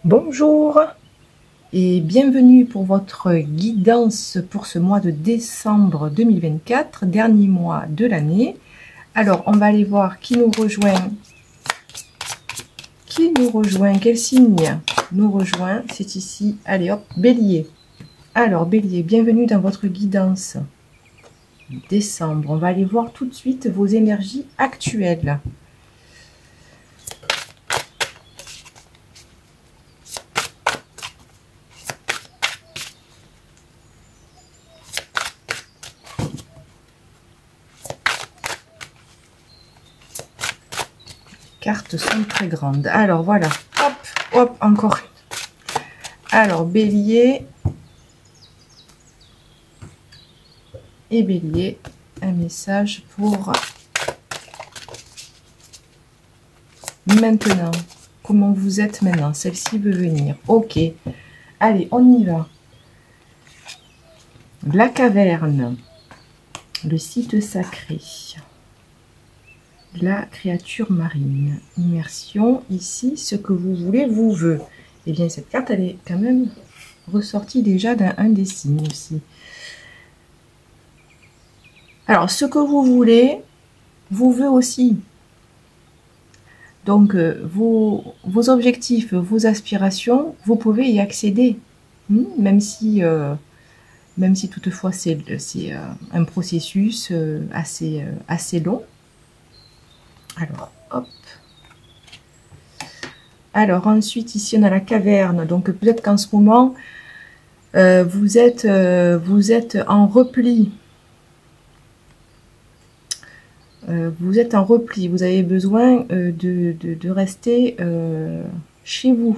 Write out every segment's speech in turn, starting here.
Bonjour et bienvenue pour votre guidance pour ce mois de décembre 2024, dernier mois de l'année. Alors, on va aller voir qui nous rejoint. Quel signe nous rejoint? C'est ici. Allez hop, Bélier. Alors, Bélier, bienvenue dans votre guidance. Décembre, on va aller voir tout de suite vos énergies actuelles. Cartes sont très grandes. Alors voilà, hop, hop, encore une. Alors Bélier et Bélier, un message pour maintenant. Comment vous êtes maintenant? Celle-ci veut venir. Ok, allez, on y va. La caverne, le site sacré. La créature marine, immersion, ici, ce que vous voulez vous veut. Eh bien, cette carte, elle est quand même ressortie déjà d'un des signes aussi. Alors, ce que vous voulez, vous veut aussi. Donc, vos objectifs, vos aspirations, vous pouvez y accéder. Même si toutefois c'est un processus assez long. Alors, hop. Alors, ensuite, ici, on a la caverne. Donc, peut-être qu'en ce moment, vous êtes en repli. Vous êtes en repli. Vous avez besoin de rester chez vous.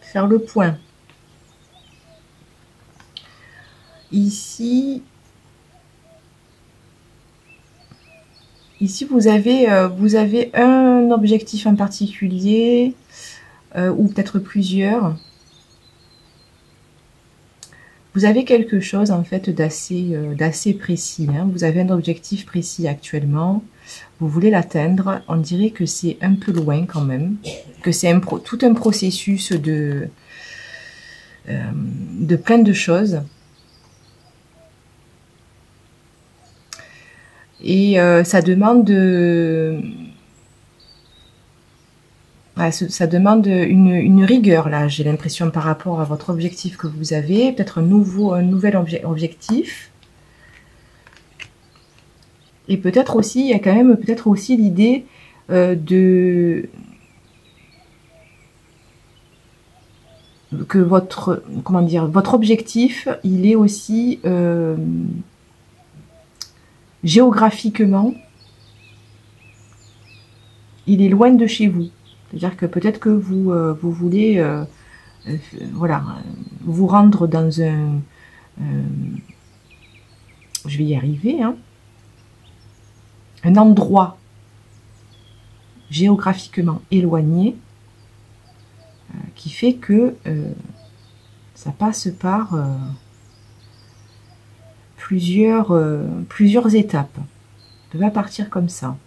Faire le point. Ici, vous avez un objectif en particulier, ou peut-être plusieurs. Vous avez quelque chose en fait d'assez précis. Hein. Vous avez un objectif précis actuellement. Vous voulez l'atteindre. On dirait que c'est un peu loin quand même. Que c'est tout un processus de plein de choses. Et ça demande ça demande une rigueur, là, j'ai l'impression, par rapport à votre objectif que vous avez. Peut-être un nouvel objectif. Et peut-être aussi, il y a quand même peut-être aussi l'idée que votre objectif, il est aussi géographiquement, il est loin de chez vous. C'est-à-dire que peut-être que vous voulez voilà, vous rendre dans un... je vais y arriver, hein, un endroit géographiquement éloigné qui fait que ça passe par plusieurs étapes. Ça va partir comme ça.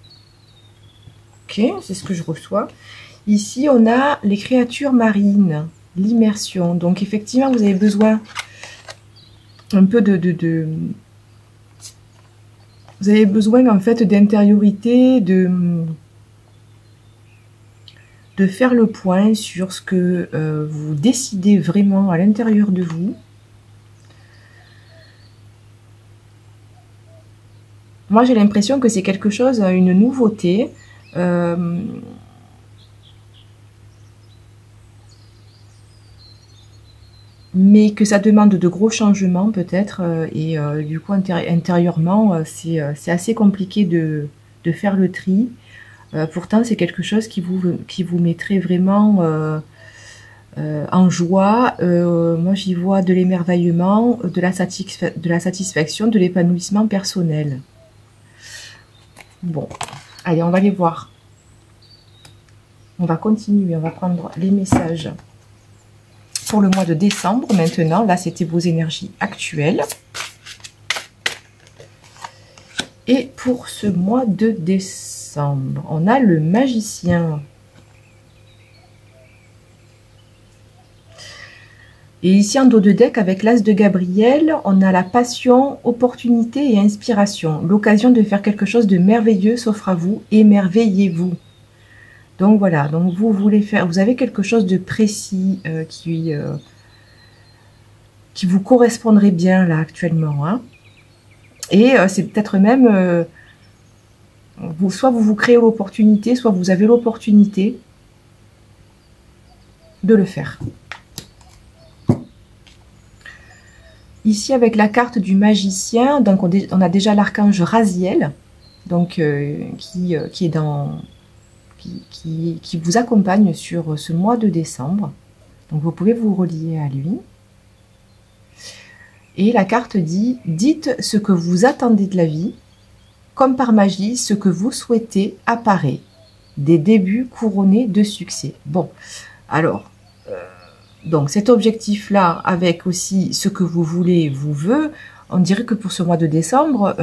Ok, c'est ce que je reçois. Ici, on a les créatures marines, l'immersion. Donc, effectivement, vous avez besoin un peu vous avez besoin, en fait, d'intériorité, de faire le point sur ce que vous décidez vraiment à l'intérieur de vous. Moi, j'ai l'impression que c'est quelque chose, une nouveauté. Mais que ça demande de gros changements peut-être, et du coup intérieurement c'est assez compliqué de faire le tri. Pourtant c'est quelque chose qui vous mettrait vraiment en joie. Moi j'y vois de l'émerveillement, de la satisfaction, de l'épanouissement personnel. Bon, allez, on va les voir. On va continuer, on va prendre les messages pour le mois de décembre. Maintenant, là, c'était vos énergies actuelles. Et pour ce mois de décembre, on a le magicien. Et ici, en dos de deck, avec l'As de Gabriel, on a la passion, opportunité et inspiration. L'occasion de faire quelque chose de merveilleux s'offre à vous, émerveillez-vous. Donc voilà, donc vous voulez faire, vous avez quelque chose de précis qui vous correspondrait bien là actuellement. Hein. Et c'est peut-être même, soit vous vous créez l'opportunité, soit vous avez l'opportunité de le faire. Ici, avec la carte du magicien, donc on a déjà l'archange Raziel, donc qui vous accompagne sur ce mois de décembre. Donc vous pouvez vous relier à lui. Et la carte dit « Dites ce que vous attendez de la vie, comme par magie, ce que vous souhaitez apparaît. Des débuts couronnés de succès. » Bon, alors... donc cet objectif-là, avec aussi ce que vous voulez, vous veut, on dirait que pour ce mois de décembre,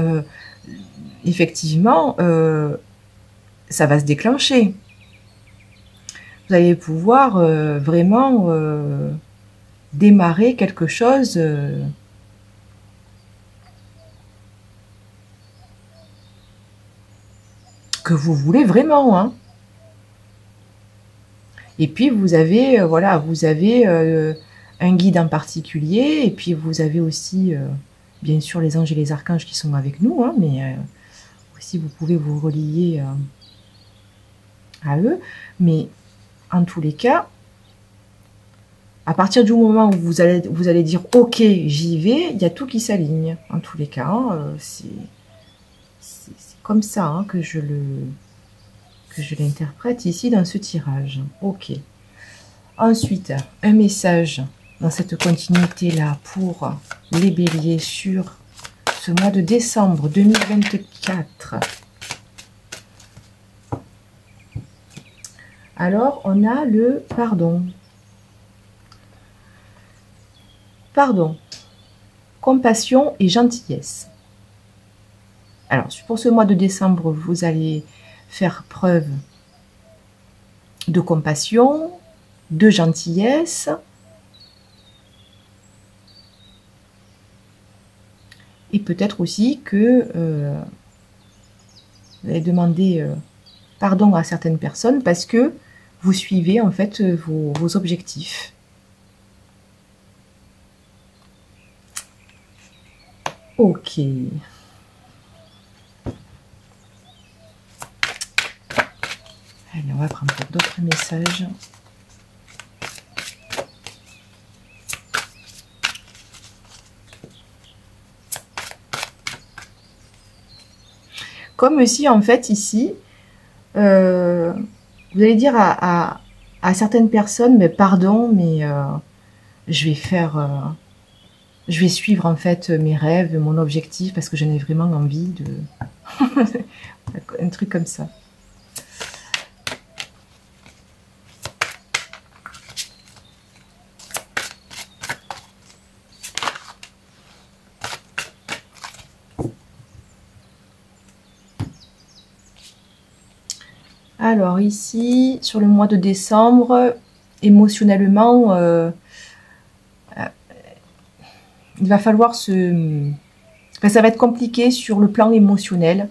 effectivement, ça va se déclencher. Vous allez pouvoir vraiment démarrer quelque chose que vous voulez vraiment, hein. Et puis vous avez, voilà, vous avez un guide en particulier, et puis vous avez aussi, bien sûr, les anges et les archanges qui sont avec nous, hein, mais aussi vous pouvez vous relier à eux. Mais en tous les cas, à partir du moment où vous allez dire « Ok, j'y vais », il y a tout qui s'aligne. En tous les cas, hein, c'est comme ça hein, que je l'interprète ici dans ce tirage. Ok. Ensuite, un message dans cette continuité-là pour les béliers sur ce mois de décembre 2024. Alors, on a le pardon. Pardon. Compassion et gentillesse. Alors, pour ce mois de décembre, vous allez faire preuve de compassion, de gentillesse, et peut-être aussi que vous allez demander pardon à certaines personnes parce que vous suivez en fait vos objectifs. Ok. Allez, on va prendre d'autres messages. Comme aussi, en fait, ici, vous allez dire à certaines personnes, mais pardon, mais je vais suivre en fait mes rêves, mon objectif, parce que j'en ai vraiment envie de... un truc comme ça. Alors ici, sur le mois de décembre, émotionnellement, il va falloir se... Enfin, ça va être compliqué sur le plan émotionnel.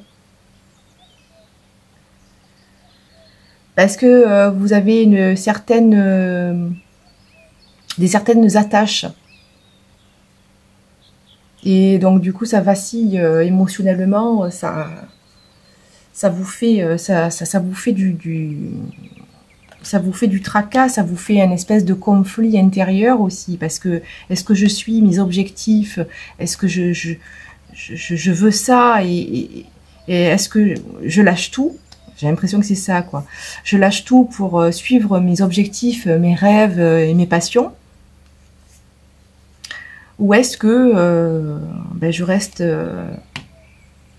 Parce que vous avez des certaines attaches. Et donc du coup, ça vacille émotionnellement, ça vous fait du tracas, ça vous fait un espèce de conflit intérieur aussi, parce que est-ce que je suis mes objectifs, est-ce que je veux ça, et est-ce que je lâche tout? J'ai l'impression que c'est ça, quoi. Je lâche tout pour suivre mes objectifs, mes rêves et mes passions, ou est-ce que je reste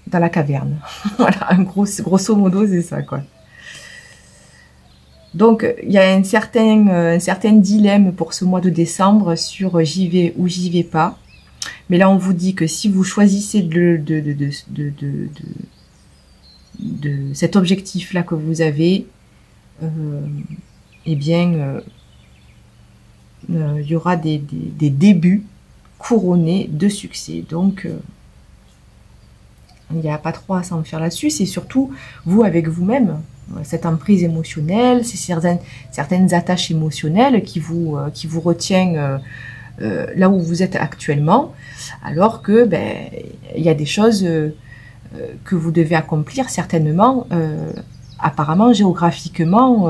dans la caverne? Voilà, grosso modo, c'est ça, quoi. Donc, il y a un certain dilemme pour ce mois de décembre sur j'y vais ou j'y vais pas. Mais là, on vous dit que si vous choisissez de cet objectif-là que vous avez, eh bien, il y aura des débuts couronnés de succès. Donc, il n'y a pas trop à s'en faire là-dessus. C'est surtout vous avec vous-même, cette emprise émotionnelle, c'est certaines attaches émotionnelles qui vous retiennent là où vous êtes actuellement, alors que ben, il y a des choses que vous devez accomplir certainement, apparemment géographiquement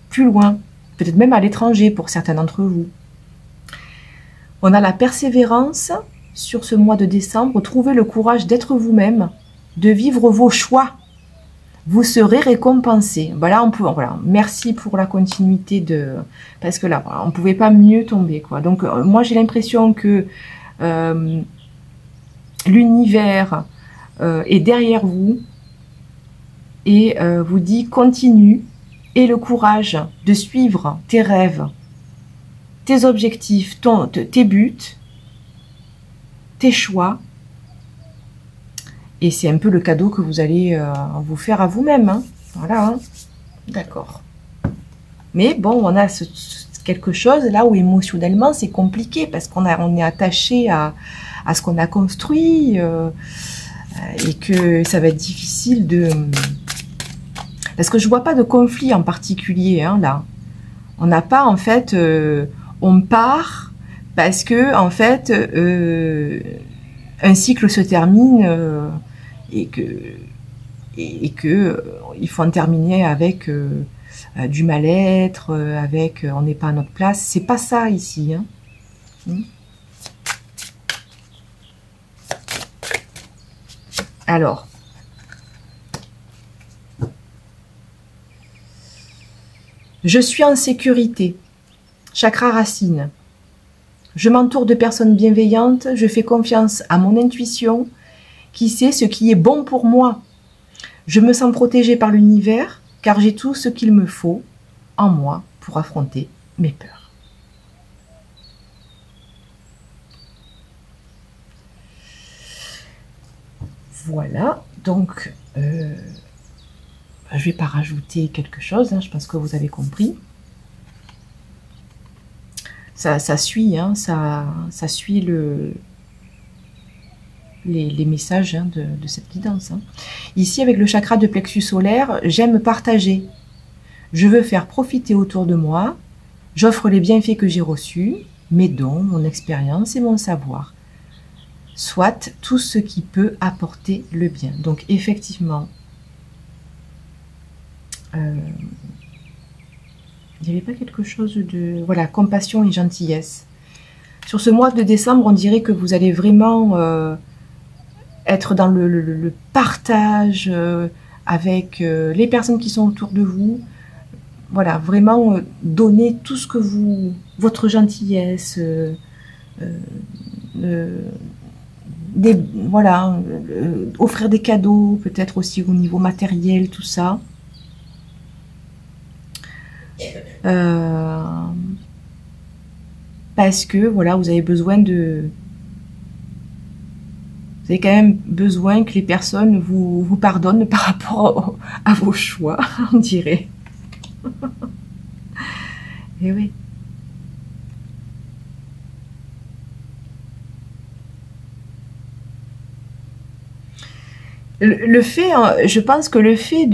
plus loin, peut-être même à l'étranger pour certains d'entre vous. On a la persévérance sur ce mois de décembre. Trouvez le courage d'être vous-même, de vivre vos choix. Vous serez récompensé. Voilà, voilà. Merci pour la continuité de, parce que là, voilà, on pouvait pas mieux tomber, quoi. Donc, moi, j'ai l'impression que l'univers est derrière vous et vous dit continue, et le courage de suivre tes rêves, tes objectifs, tes buts, tes choix. Et c'est un peu le cadeau que vous allez vous faire à vous-même. Hein. Voilà, hein. D'accord. Mais bon, on a quelque chose là où émotionnellement c'est compliqué parce qu'on est attaché à ce qu'on a construit et que ça va être difficile de... Parce que je vois pas de conflit en particulier, hein, là. On n'a pas, en fait, on part parce que, en fait, un cycle se termine et que il faut en terminer avec du mal-être, avec on n'est pas à notre place. C'est pas ça ici, hein. Alors. Je suis en sécurité. Chakra racine. Je m'entoure de personnes bienveillantes. Je fais confiance à mon intuition qui sait ce qui est bon pour moi. Je me sens protégée par l'univers car j'ai tout ce qu'il me faut en moi pour affronter mes peurs. Voilà. Donc... je ne vais pas rajouter quelque chose, hein, je pense que vous avez compris. Ça suit, hein, ça suit les messages hein, de cette guidance. Hein. Ici, avec le chakra de plexus solaire, j'aime partager. Je veux faire profiter autour de moi. J'offre les bienfaits que j'ai reçus, mes dons, mon expérience et mon savoir. Soit tout ce qui peut apporter le bien. Donc, effectivement, il n'y avait pas quelque chose de... Voilà, compassion et gentillesse. Sur ce mois de décembre, on dirait que vous allez vraiment être dans le partage avec les personnes qui sont autour de vous. Voilà, vraiment donner tout ce que vous... Votre gentillesse, voilà, offrir des cadeaux, peut-être aussi au niveau matériel, tout ça. Parce que voilà, vous avez besoin de... Vous avez quand même besoin que les personnes vous pardonnent par rapport à vos choix, on dirait. Et oui. Le fait, je pense que le fait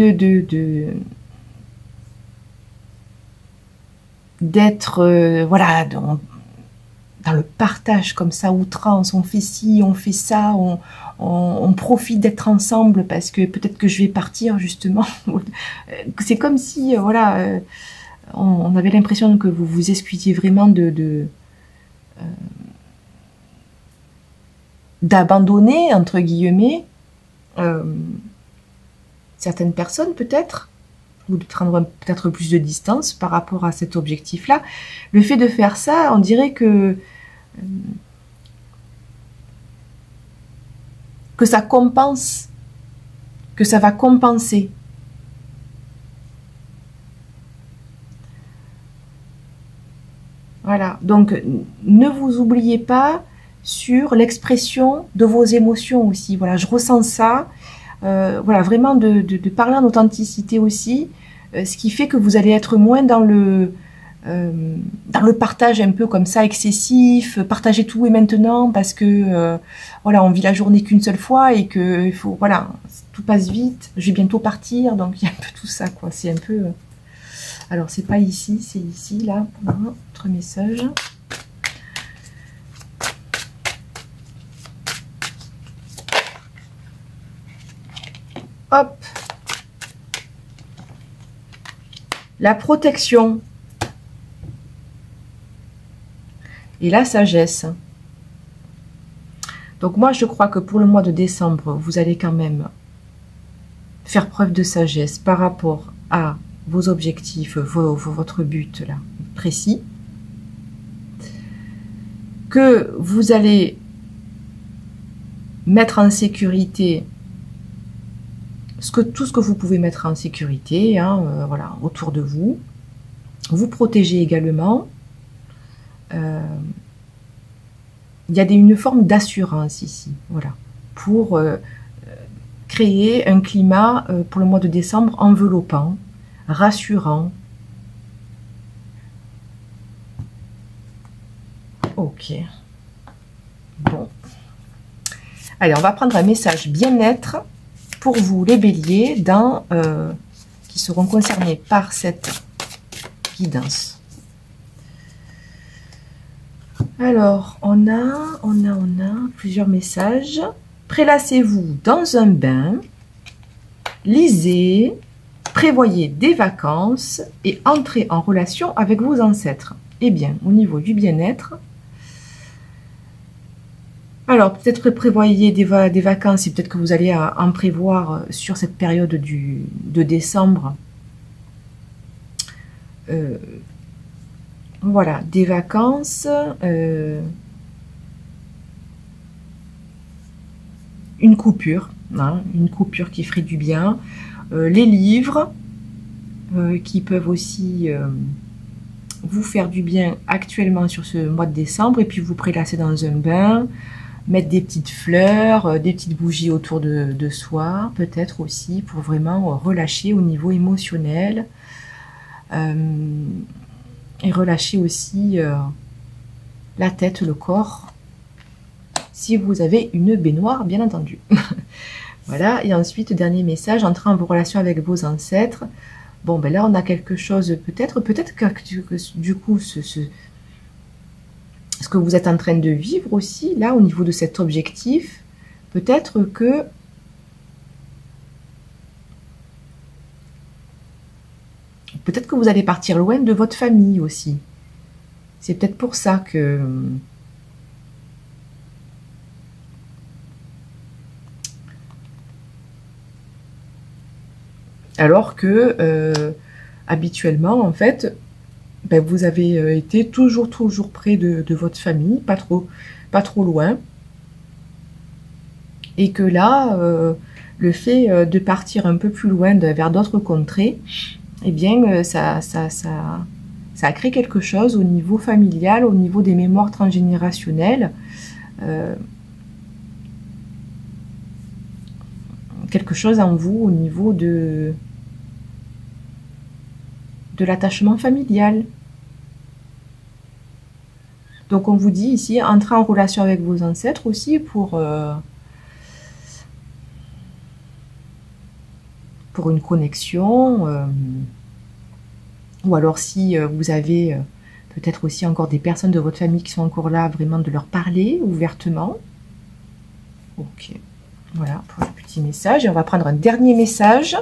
d'être voilà dans le partage comme ça outrance, on fait ci, on fait ça, on profite d'être ensemble parce que peut-être que je vais partir justement. C'est comme si voilà on avait l'impression que vous vous excusiez vraiment d'abandonner entre guillemets certaines personnes peut-être, ou de prendre peut-être plus de distance par rapport à cet objectif-là. Le fait de faire ça, on dirait que ça compense, que ça va compenser. Voilà, donc ne vous oubliez pas sur l'expression de vos émotions aussi. Voilà, je ressens ça. Voilà, vraiment de parler en authenticité aussi, ce qui fait que vous allez être moins dans le dans le partage un peu comme ça excessif, partager tout et maintenant parce que voilà, on vit la journée qu'une seule fois et que il faut, voilà, tout passe vite, je vais bientôt partir, donc il y a un peu tout ça quoi, c'est un peu alors c'est pas ici, c'est ici là, autre message. Hop. La protection et la sagesse. Donc moi, je crois que pour le mois de décembre, vous allez quand même faire preuve de sagesse par rapport à vos objectifs, votre but là précis. Que vous allez mettre en sécurité tout ce que vous pouvez mettre en sécurité, hein, voilà, autour de vous. Vous protégez également. Il y a une forme d'assurance ici, voilà, pour créer un climat pour le mois de décembre enveloppant, rassurant. Ok. Bon. Allez, on va prendre un message bien-être pour vous, les béliers, qui seront concernés par cette guidance. Alors, on a plusieurs messages. Prélassez-vous dans un bain, lisez, prévoyez des vacances et entrez en relation avec vos ancêtres. Eh bien, au niveau du bien-être, alors peut-être prévoyez des vacances et peut-être que vous allez en prévoir sur cette période de décembre. Voilà, des vacances, une coupure, hein, une coupure qui ferait du bien, les livres qui peuvent aussi vous faire du bien actuellement sur ce mois de décembre, et puis vous prélasser dans un bain, mettre des petites fleurs, des petites bougies autour de soi, peut-être aussi pour vraiment relâcher au niveau émotionnel. Et relâcher aussi la tête, le corps, si vous avez une baignoire, bien entendu. Voilà, et ensuite, dernier message, entrer en relation avec vos ancêtres. Bon, ben là, on a quelque chose, peut-être que du coup, ce que vous êtes en train de vivre aussi, là, au niveau de cet objectif, peut-être que vous allez partir loin de votre famille aussi. C'est peut-être pour ça que... Alors que, habituellement, en fait, ben, vous avez été toujours près de votre famille, pas trop loin. Et que là, le fait de partir un peu plus loin vers d'autres contrées, eh bien, ça a créé quelque chose au niveau familial, au niveau des mémoires transgénérationnelles. Quelque chose en vous au niveau de l'attachement familial. Donc, on vous dit ici, entrer en relation avec vos ancêtres aussi pour une connexion, ou alors si vous avez peut-être aussi encore des personnes de votre famille qui sont encore là, vraiment de leur parler ouvertement. Ok, voilà pour le petit message. Et on va prendre un dernier message.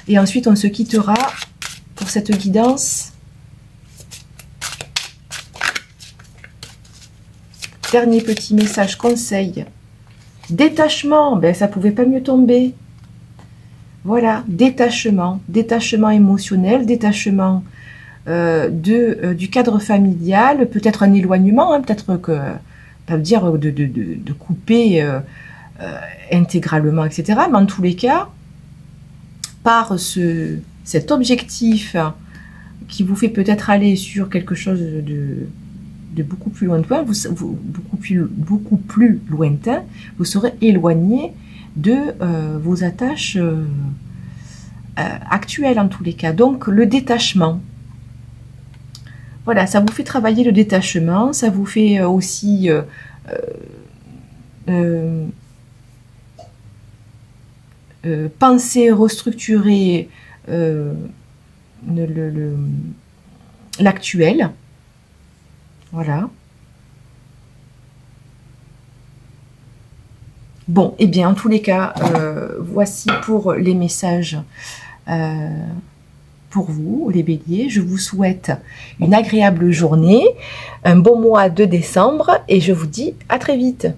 Et ensuite, on se quittera pour cette guidance. Dernier petit message, conseil. Détachement, ben ça pouvait pas mieux tomber. Voilà, détachement émotionnel, détachement du cadre familial, peut-être un éloignement, hein, peut-être que, pas dire de couper intégralement, etc. Mais en tous les cas, par cet objectif qui vous fait peut-être aller sur quelque chose de beaucoup plus lointain, beaucoup plus lointain, vous serez éloigné de vos attaches actuelles en tous les cas. Donc le détachement, voilà, ça vous fait travailler le détachement, ça vous fait aussi penser, restructurer l'actuel. Voilà. Bon, et bien, en tous les cas, voici pour les messages pour vous, les béliers. Je vous souhaite une agréable journée, un bon mois de décembre et je vous dis à très vite.